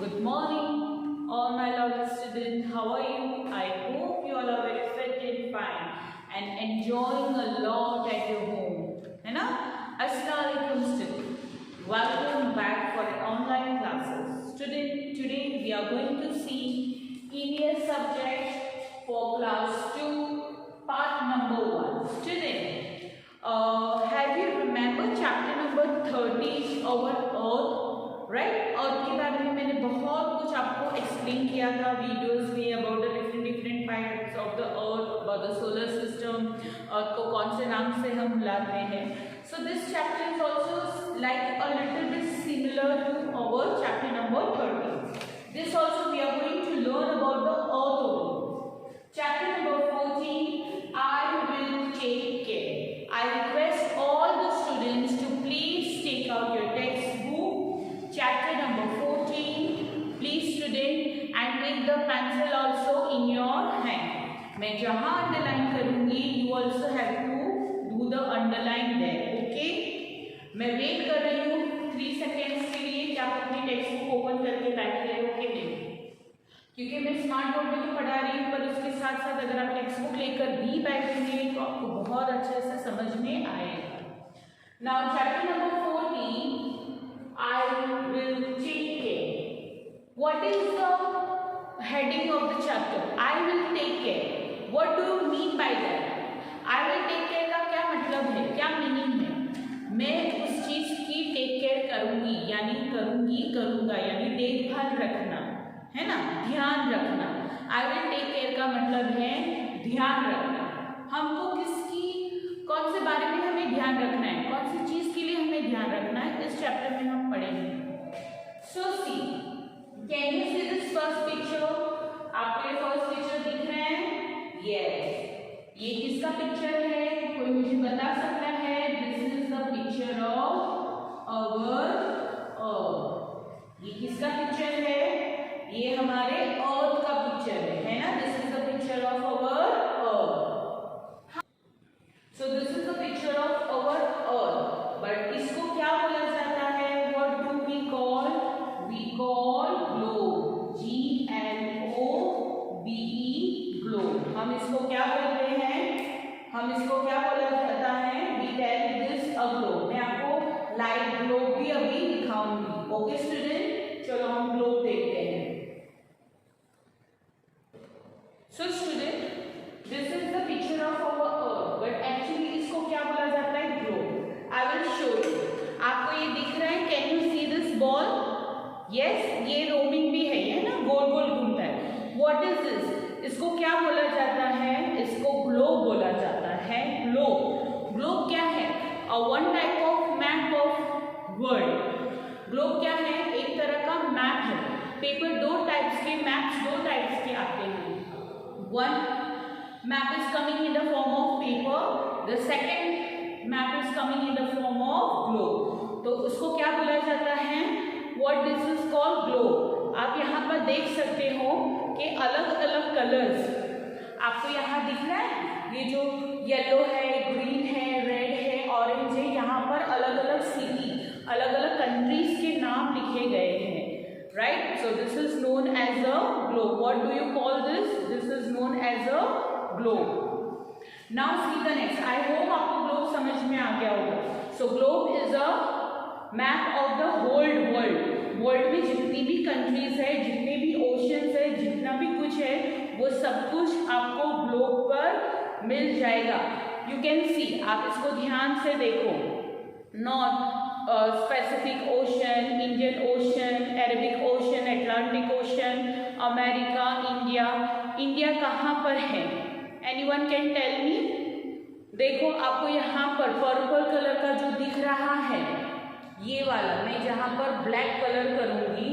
Good morning, all my lovely students. How are you? I hope you all are very fit and fine and enjoying a lot at your home. है ना? Assalamualaikum students. Welcome back for online classes. Today we are going to see EVS subject for class 2, part number 1. Student, have you remember chapter number 30, our Earth? Right अर्थ के बारे में मैंने बहुत कुछ आपको explain किया था वीडियोस में about the different parts of the earth, about the solar system, earth को कौन से नाम से हम बुलाते हैं. So this chapter is also like a little bit similar to our chapter number 30. This also we are going to learn about the earth only. Chapter number 14, I will take care. I request all the students to please take out your text chapter number 14, please student, and take the pencil also in your hand. मैं जहाँ underline करूँगी you also have to do the underline there. Okay? मैं wait कर रही हूँ 3 seconds के लिए कि आप अपनी टेक्स्ट बुक ओपन करके बैठे हो कि नहीं, क्योंकि मैं स्मार्ट बोर्ड में तो पढ़ा रही हूँ पर उसके साथ साथ अगर आप टेक्स्ट बुक लेकर भी बैठेंगे तो आपको बहुत अच्छे से समझ में आएगा. Now chapter number 14, I will take care. What is the heading of the chapter? I will take care. What do you mean by that? I will take care का क्या मतलब है, क्या मीनिंग है? मैं उस चीज की टेक केयर करूंगी, यानी करूंगा यानी देखभाल रखना, है ना, ध्यान रखना. I will take care का मतलब है ध्यान रखना. हमको किसकी, कौन से बारे में हमें ध्यान रखना है, कौन सी चीज के लिए हमें ध्यान रखना है, इस चैप्टर में हम पढ़ेंगे. So see, can you see this first picture? आपको ये फर्स्ट पिक्चर दिख रहे हैं? Yes. ये किसका पिक्चर है? कोई मुझे बता सकता है? This is the picture of our Earth. ये किसका पिक्चर है? ये हमारे अर्थ का पिक्चर है ना? This is the picture of our Earth. So this is the picture of our Earth. But इसको क्या बोला जाता है? What do we call? We call globe. G-L-O-B-E globe. हम इसको क्या बोलते हैं? हम इसको क्या बोला जाता है? We tell this a globe. मैं आपको लाइट ग्लोब भी अभी दिखाऊंगी. ओके स्टूडेंट, चलो हम ग्लोब देखते हैं. So student, this is the picture of our Earth. But actually इसको क्या बोला जाता है? Globe. I will show you. आपको ये दिख रहा है? Can you see this ball? Yes, ये रोमिंग भी है, ये ना गोल गोल घूमता है. What is this? इसको क्या बोला जाता है? इसको ग्लोब बोला जाता है. ग्लोब. ग्लोब क्या है? One type of map of world. Globe क्या है? एक तरह का मैप है. पेपर दो टाइप्स के मैप्स दो टाइप्स के आते हैं. One map is coming in the form of paper. The second map is coming in the form of globe. तो उसको क्या बोला जाता है? What this is called globe. आप यहाँ पर देख सकते हो कि अलग अलग कलर्स आपको यहाँ दिख रहा है. ये जो येलो है, ग्रीन है, रेड है, ऑरेंज है, यहाँ पर अलग अलग सिटी, अलग अलग कंट्रीज के नाम लिखे गए हैं. Right? So this is known as a globe. What do you call this? This is known as a globe. Now see the next. I hope आपको globe समझ में आ गया होगा. So globe is a map of the whole world. World में जितनी भी countries है, जितने भी ओशंस है, जितना भी कुछ है, वो सब कुछ आपको ग्लोब पर मिल जाएगा. यू कैन सी, आप इसको ध्यान से देखो. North Pacific Ocean, Indian Ocean, Arabic Ocean, Atlantic Ocean, America, India. India कहाँ पर है? Anyone can tell me? देखो आपको यहाँ पर पर्पल कलर का जो दिख रहा है, ये वाला, मैं जहाँ पर ब्लैक कलर करूँगी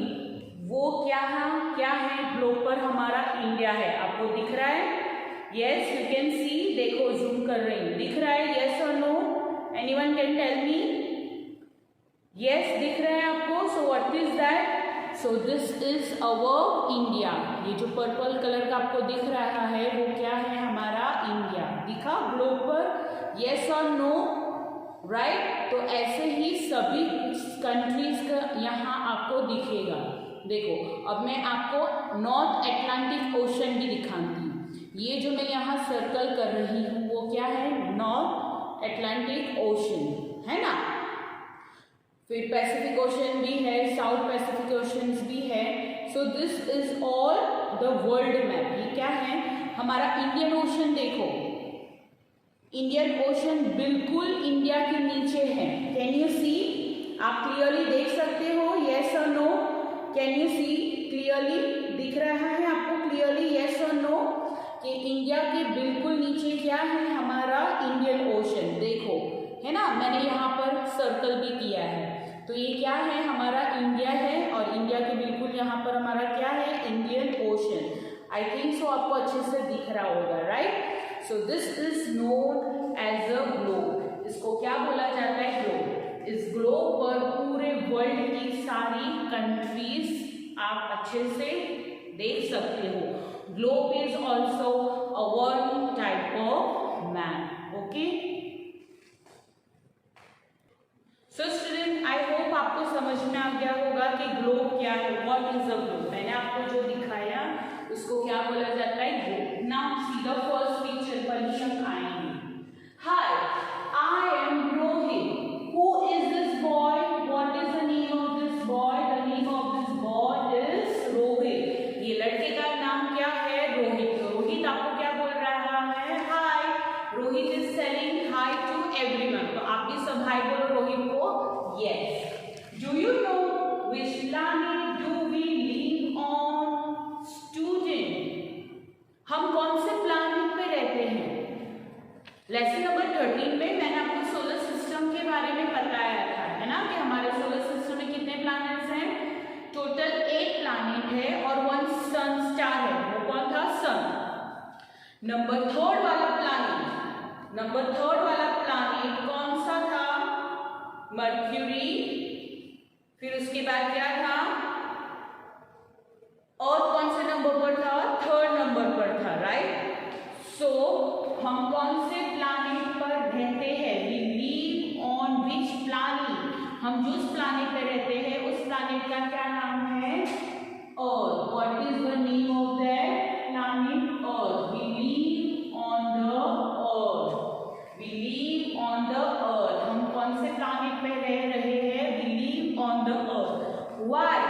वो क्या है? ग्लोब पर हमारा इंडिया है. आपको दिख रहा है? Yes, you can see. देखो जूम कर रही हूँ. दिख रहा है? यस और no? Anyone can tell me? Yes, दिख रहा है आपको. So what is that? So this is our India. ये जो पर्पल कलर का आपको दिख रहा है वो क्या है? हमारा इंडिया. दिखा ग्लोब पर? यस और नो? राइट. तो ऐसे ही सभी कंट्रीज का यहाँ आपको दिखेगा. देखो अब मैं आपको नॉर्थ अटलांटिक ओशन भी दिखाती हूँ। ये जो मैं यहाँ सर्कल कर रही हूँ वो क्या है, नॉर्थ अटलांटिक ओशन है ना। फिर पैसिफिक ओशन भी है, साउथ पैसिफिक ओशन भी है। सो this is all the world map. ये क्या है, हमारा इंडियन ओशन। देखो इंडियन ओशन बिल्कुल इंडिया के नीचे है। कैन यू सी, आप क्लियरली देख सकते हो, यस और no, can you see clearly, दिख रहा है आपको क्लियरली, यस और नो, कि इंडिया के बिल्कुल नीचे क्या है, हमारा इंडियन ओशन। देखो है ना, मैंने यहाँ पर सर्कल भी किया है, तो ये क्या है, हमारा इंडिया है, और इंडिया के बिल्कुल यहाँ पर हमारा क्या है, Indian Ocean. I think so आपको अच्छे से दिख रहा होगा, right. So this is known as a globe. इसको क्या बोला जाता है, ग्लोब। इस ग्लोब पर पूरे वर्ल्ड की सारी कंट्रीज आप अच्छे से देख सकते हो। Globe is also a one type of map, okay. So student, I hope आपको समझ में आ गया होगा कि ग्लोब क्या है, व्हाट इज अ ग्लोब। मैंने आपको जो दिखाया उसको क्या बोला जाता है, globe. Now see the first picture पर ही हम आएंगे। Hi, I am Rohit. Who is this boy, what is the name of this boy, the name of this boy is Rohit. ये लड़के का नाम क्या है, रोहित। रोहित आपको क्या बोल रहा है, hi. Rohit is saying hi to everyone. तो आप भी सब हाय बोलो रोहित को, yes. Do you know which planet do we live on, student? हम कौन से प्लानिट पे रहते हैं। लेसन नंबर 13 में मैंने आपको सोलर सिस्टम के बारे में बताया था, है ना, कि हमारे सोलर सिस्टम में कितने प्लैनेट्स हैं, टोटल 8 प्लैनेट है और 1 सन स्टार है। वो कौन था, सन। नंबर 3 वाला प्लैनेट कौन सा था, मर्क्यूरी। फिर उसके बाद क्या था, अर्थ कौन से नंबर पर था, 3rd नंबर पर था, राइट। सो हम कौन से प्लैनेट पर रहते हैं, we live on which planet. हम जिस प्लैनेट पे रहते हैं उस प्लैनेट का क्या नाम है, earth. What is the name of that planet, earth. We live on the earth, we live on the earth. हम कौन से प्लैनेट पे रह रहे हैं, we live on the earth. Why,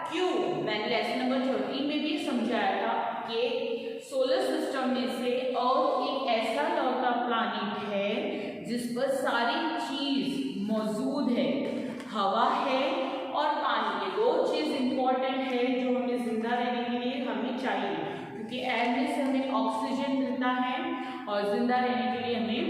क्यों। मैंने लेसन नंबर 13 में भी समझाया था कि सोलर सिस्टम में से अर्थ एक ऐसा लौटा प्लैनेट है जिस पर सारी चीज मौजूद है, हवा है और पानी। ये 2 चीज इंपॉर्टेंट है जो हमें जिंदा रहने के लिए हमें चाहिए, क्योंकि एयर में से हमें ऑक्सीजन मिलता है और जिंदा रहने के लिए हमें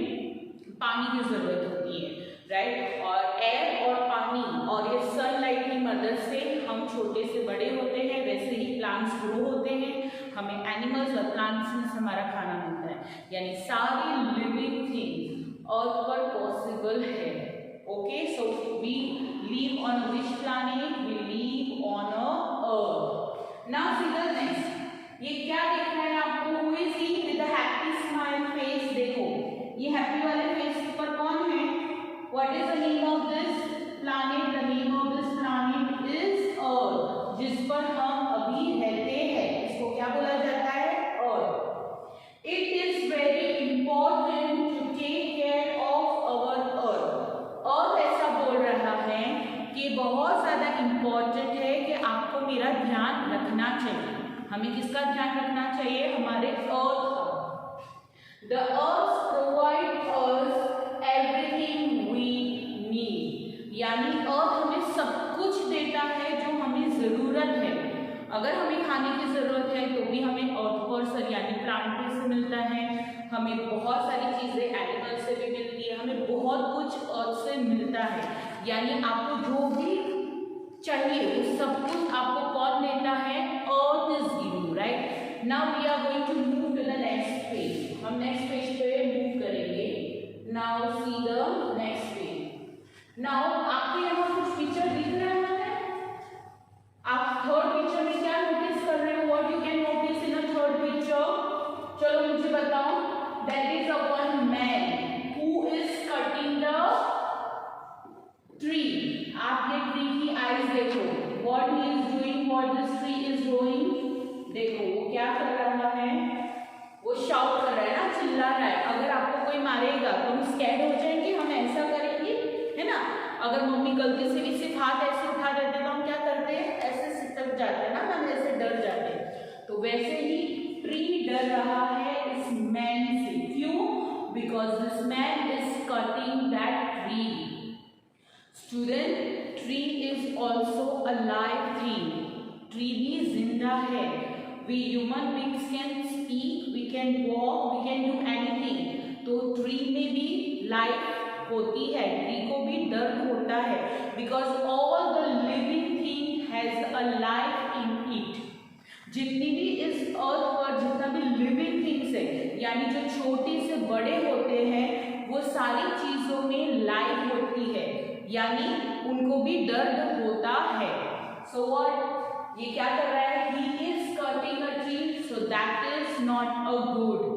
पानी की जरूरत होती है, राइट। और एयर और पानी और ये सनलाइट की मदद से हम छोटे से बड़े होते हैं, वैसे ही प्लांट्स ग्रो होते हैं, हमें एनिमल्स और प्लांट्स में से हमारा खाना मिलता है। यानी सारी लिविंग थिंग्स अर्थ पर पॉसिबल है, okay. So we live on which planet, we live on a earth. Now see the next, ये क्या दिख रहा है आपको, who is he with the happy smile face. देखो ये हैप्पी वाले फेस पर कौन है, what is the name of this planet, the name of this planet is earth, जिस पर हम अभी रहते हैं। इसको क्या बोला जाता है, earth. It is very important to take care of our earth. Earth ऐसा बोल रहा है कि बहुत ज्यादा इंपॉर्टेंट है कि आपको मेरा ध्यान रखना चाहिए। हमें किसका ध्यान रखना चाहिए, हमारे अर्थ। The earth provides us everything we need, यानी अर्थ हमें सब कुछ देता है जो हमें ज़रूरत है। अगर हमें खाने की ज़रूरत है तो भी हमें अर्थ पर यानी प्लांट से मिलता है, हमें बहुत सारी चीज़ें एनिमल से भी मिलती है, हमें बहुत कुछ अर्थ से मिलता है। यानी आपको जो भी चाहिए वो सब कुछ आपको कौन देता है, earth is giving, right. Now we are going to move to the next page. हम नेक्स्ट पेज पे मूव करेंगे। Now see the next page. Now आपके यहाँ कुछ पिक्चर दिख रहा है, आप 3rd पिक्चर में क्या नोटिस कर रहे हो, what you can notice in a 3rd picture, चलो मुझे बताओ। That is a one man who is cutting the tree. आप ये ट्री की आईज देखो, what he is doing, what अगर मम्मी गलती से भी सिर्फ हाथ ऐसे उठा देते तो हम क्या करते हैं, ऐसे सिटक जाते हैं ना, हम ऐसे डर जाते हैं। तो वैसे ही ट्री डर रहा है इस मैन से। क्यों? Because this man is cutting that tree. Student, tree is also a live thing. Tree भी जिंदा है। We human beings can speak, we can walk, we can do anything. तो ट्री में भी लाइफ होती है, ट्री को भी दर्द होता है, because all the living thing has a life in it. जितनी भी इस अर्थ पर जितना भी लिविंग थिंग्स है, यानी जो छोटे से बड़े होते हैं, वो सारी चीजों में लाइफ होती है, यानी उनको भी दर्द होता है। सो व्हाट, ये क्या कर रहा है? He is cutting a tree, so that is not a good.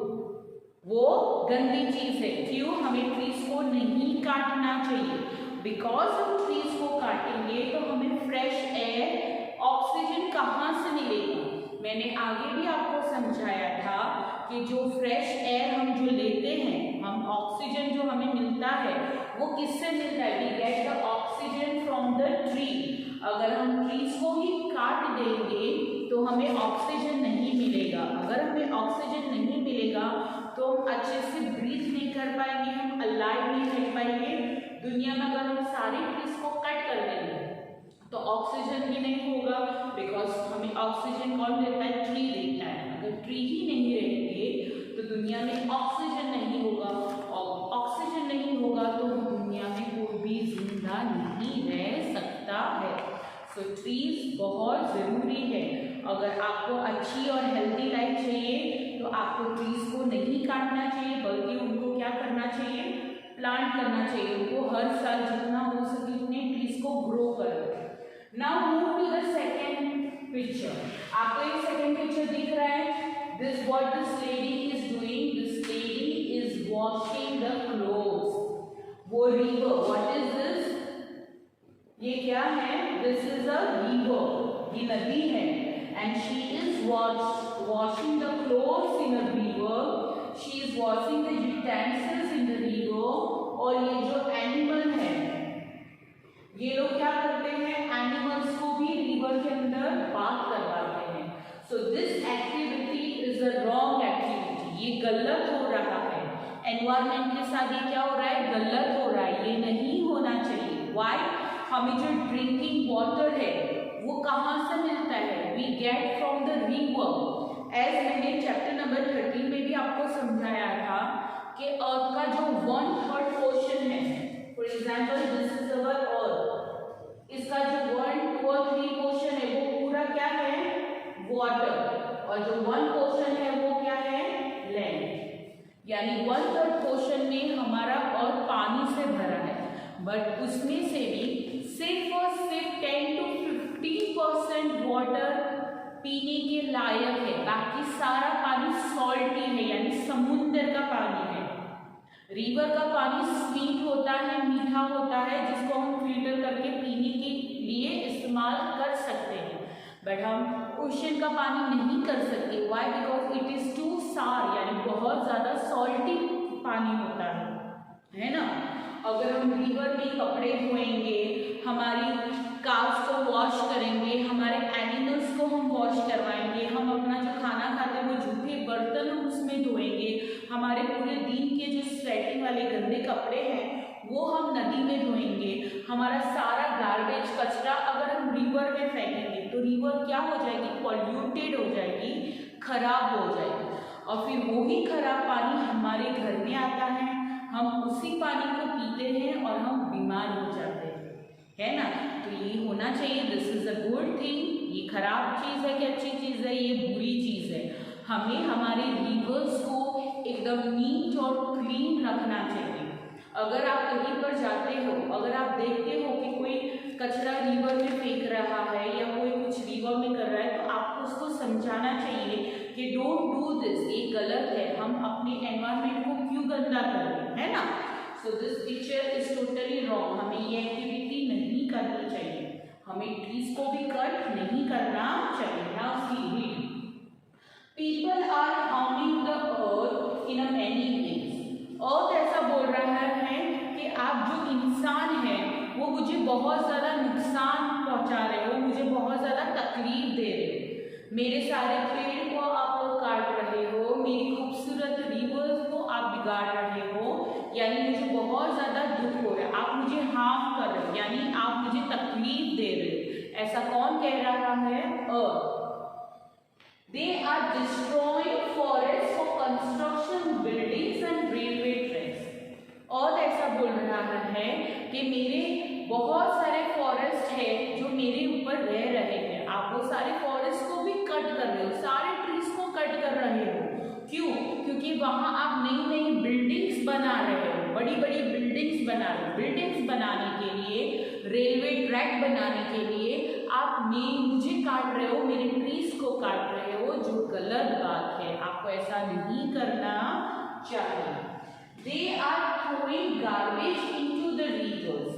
वो गंदी चीज है। क्यों? हमें ट्रीज को नहीं काटना चाहिए, बिकॉज हम ट्रीज को काटेंगे तो हमें फ्रेश एयर, ऑक्सीजन कहाँ से मिलेगा? मैंने आगे भी आपको समझाया था कि जो फ्रेश एयर हम जो लेते हैं, हम ऑक्सीजन जो हमें मिलता है वो किससे मिलता है? We get the oxygen from the tree. अगर हम ट्रीज को ही काट देंगे तो हमें ऑक्सीजन नहीं मिलेगा। अगर हमें ऑक्सीजन नहीं मिलेगा तो हम अच्छे से ब्रीथ नहीं कर पाएंगे, हम अलाइव नहीं रह पाएंगे। दुनिया में अगर हम सारे ट्रीज को कट कर देंगे तो ऑक्सीजन ही नहीं होगा, बिकॉज हमें ऑक्सीजन कौन देता है? ट्री देता है। अगर ट्री ही नहीं रहेंगे तो दुनिया में ऑक्सीजन नहीं होगा, और ऑक्सीजन नहीं होगा तो दुनिया में कोई भी जिंदा नहीं रह सकता है। सो ट्रीज बहुत ज़रूरी है। अगर आपको अच्छी और हेल्दी लाइफ चाहिए तो आपको ट्रीज को नहीं काटना चाहिए, बल्कि उनको क्या करना चाहिए? प्लांट करना चाहिए। उनको हर साल जितना हो सके उतने ट्रीज को ग्रो करो। Now move to the second picture. आपको एक second picture दिख रहा है? This what this lady is doing. This lady is washing the clothes. वो river. What is this? ये क्या है? This is a river. ये नदी है. And she is washing the clothes in a river. She is washing the utensils in the river. और ये जो animal है, ये लोग क्या करते हैं? एनिमल्स को भी रिवर के अंदर बाथ करवाते हैं। So this activity is a wrong activity. ये गलत हो रहा है। एनवायरमेंट के साथ ये क्या हो रहा है? गलत हो रहा है। ये नहीं होना चाहिए। व्हाई? हमें जो ड्रिंकिंग वाटर है वो कहाँ से मिलता है? We get from the river. As मैंने चैप्टर नंबर 13 में भी आपको समझाया था कि अर्थ का जो 1/3 पोर्शन है, for example this is our earth, इसका जो 1, 2 और 3 पोर्शन है वो पूरा क्या है? वाटर। और जो 1 पोर्शन है वो क्या है? लैंड। यानी 1/3 पोर्शन में हमारा अर्थ पानी से भरा है, बट उसमें से भी सिर्फ और सिर्फ 10 to 15% वाटर पीने के लायक है। बाकी सारा पानी सॉल्टी है, यानी समुद्र का पानी है। रिवर का पानी स्वीट होता है, मीठा होता है, जिसको हम फिल्टर करके पीने के लिए इस्तेमाल कर सकते हैं, बट हम ओशन का पानी नहीं कर सकते। Why? Because it is too sour, यानी बहुत ज़्यादा सॉल्टी पानी होता है ना। अगर हम रिवर में कपड़े धोएंगे, हमारी कार्स को वॉश करेंगे, हमारे एनिमल्स को हम वॉश करवाएंगे, हम अपना जो खाना खाते हैं वो जूठे बर्तन हम उसमें धोएंगे, हमारे पूरे दिन के जो स्वेटिंग वाले गंदे कपड़े हैं वो हम नदी में धोएंगे, हमारा सारा गार्बेज कचरा अगर हम रिवर में फेंकेंगे तो रिवर क्या हो जाएगी? पॉल्यूटेड हो जाएगी, खराब हो जाएगी, और फिर वही खराब पानी हमारे घर में आता है, हम उसी पानी को पीते हैं और हम बीमार हो जाते हैं, है ना। तो ये होना चाहिए, this is a good thing. ये खराब चीज़ है कि अच्छी चीज़ है? ये बुरी चीज़ है। हमें हमारे रिवर्स को एकदम नीट और क्लीन रखना चाहिए। अगर आप कहीं पर जाते हो, अगर आप देखते हो कि कोई कचरा रिवर में फेंक रहा है या कोई कुछ रिवर में कर रहा है, तो आपको उसको समझाना चाहिए कि डोंट डू दिस, ये गलत है, हम अपने एनवायरनमेंट को क्यों गंदा करें, है ना। So this picture is totally wrong. हमें ये एक्टिविटी नहीं करनी चाहिए, हमें ट्रीज को भी कट नहीं करना चाहिए। Now see read, people are harming the earth in a many ways. Earth ऐसा बोल रहा है कि आप जो इंसान हैं वो मुझे बहुत ज़्यादा नुकसान पहुंचा रहे हो, मुझे बहुत ज़्यादा तकलीफ दे रहे हो। मेरे सारे पेड़ को आप लोग काट रहे हो, मेरी खूबसूरत रिवर्स को आप बिगाड़ रहे हो, यानी मुझे बहुत ज़्यादा दुख हो रहा है, आप मुझे हार्म कर रहे हो, यानी आप मुझे तकलीफ दे रहे हो। ऐसा कौन कह रहा है? अर्थ। They are destroying forests for construction, buildings and railway tracks। और ऐसा बोल रहा है कि मेरे बहुत सारे फॉरेस्ट है जो मेरे ऊपर रह रहे हैं, आप वो सारे फॉरेस्ट को भी कट कर रहे हो, सारे ट्रीज को कट कर रहे हो। क्यों? क्योंकि वहां आप नई नई बिल्डिंग्स बना रहे हो, बड़ी बड़ी बिल्डिंग्स बना रहे हो। बिल्डिंग्स बनाने के लिए, रेलवे ट्रैक बनाने के लिए आप मुझे काट रहे हो, मेरे ट्रीज को काट रहे हो, जो गलत बात है, आपको ऐसा नहीं करना चाहिए। They are throwing garbage into the rivers।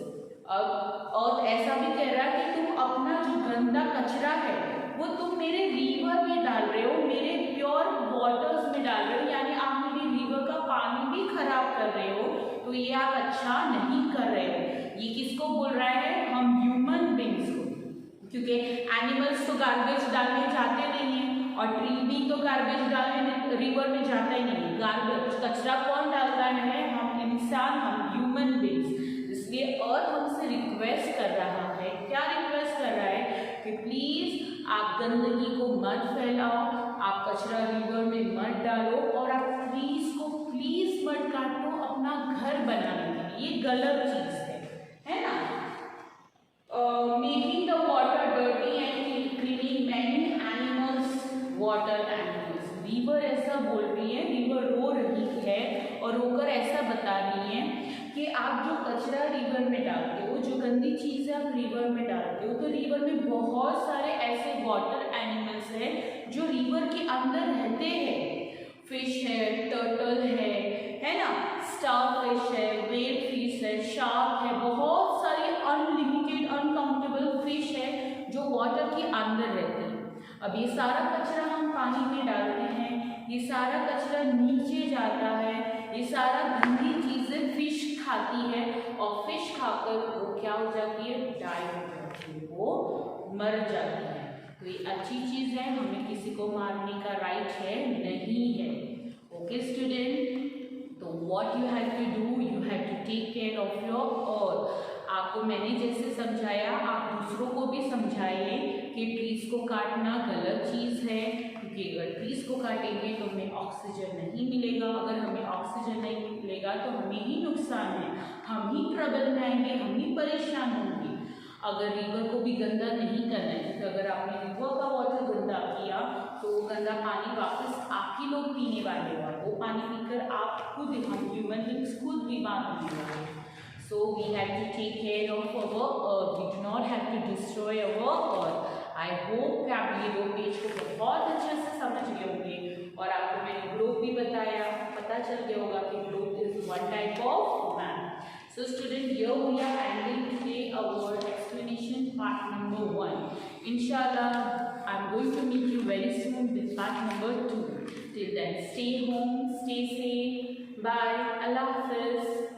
और ऐसा भी कह रहा है कि तुम अपना जो गंदा कचरा है वो तुम मेरे रिवर में डाल रहे हो, मेरे प्योर वाटर्स में डाल रहे हो, यानी आप मेरे रिवर का पानी भी खराब कर रहे हो, तो ये आप अच्छा नहीं कर रहे हो। ये किसको बोल रहा है? हम ह्यूमन बींग्स को, क्योंकि एनिमल्स तो गार्बेज डालने जाते नहीं है और ट्री भी तो गार्बेज डालने रिवर में जाता ही नहीं है। गार्बेज कचरा कौन डालता है? हम इंसान, हम ह्यूमन बींग्स। इसलिए और हमसे रिक्वेस्ट कर रहा है, क्या रिक्वेस्ट कर रहा है? कि प्लीज आप गंदगी को मत फैलाओ, आप कचरा रिवर में मत डालो और आप ट्रीज को प्लीज मत काटो अपना घर बनाने के लिए। ये गलत चीज है ना? Making the water dirty and cleaning many animals water animals. River ऐसा बोल रही है, रिवर रो रही है और रोकर ऐसा बता रही है कि आप जो कचरा रिवर में डालते हो, जो गंदी चीज़ें आप रिवर में डालते हो, तो रिवर में बहुत सारे ऐसे वाटर एनिमल्स हैं जो रिवर के अंदर रहते हैं। फिश है, टर्टल है ना, स्टार फिश है, वेल फिश है, शार्क है, बहुत सारी अनलिमिटेड अनकाउंटेबल फिश है जो वाटर के अंदर रहती है। अब ये सारा कचरा हम पानी में डालते हैं, ये सारा कचरा नीचे जाता है, ये सारा गंदी चीजें फिश खाती है और फिश खाकर वो क्या हो जाती है? डाई हो जाती है, वो मर जाती है। तो ये अच्छी चीज है, हमें किसी को मारने का राइट है नहीं है। ओके स्टूडेंट, तो what you have to do, you have to take care of your earth. आपको मैंने जैसे समझाया, आप दूसरों को भी समझाइए कि ट्रीज को काटना गलत चीज़ है, क्योंकि अगर ट्रीज को काटेंगे तो हमें ऑक्सीजन नहीं मिलेगा, अगर हमें ऑक्सीजन नहीं मिलेगा तो हमें ही नुकसान है, हम ही ट्रबल में आएंगे, हम ही परेशान होंगे। अगर रिवर को भी गंदा नहीं करना है, क्योंकि अगर आपने रिवर का वाटर गंदा किया तो वो गंदा पानी वापस आप ही लोग पीने वाले हो, वो पानी पीकर आप खुद, हम ह्यूमन बींग्स खुद बीमार होने वाले हैं। So we have to take care of our earth. We do not have to destroy our earth. I hope कि आप ये दो पेज को बहुत अच्छे से समझ गए होंगे और आपको मैंने ग्लोब भी बताया, पता चल गया होगा कि globe is one type of man. So student, here we are ending today our explanation part number 1. Inshallah, I'm going to meet you very soon with part number 2. Till then, stay home, stay safe. Bye. Allah Hafiz.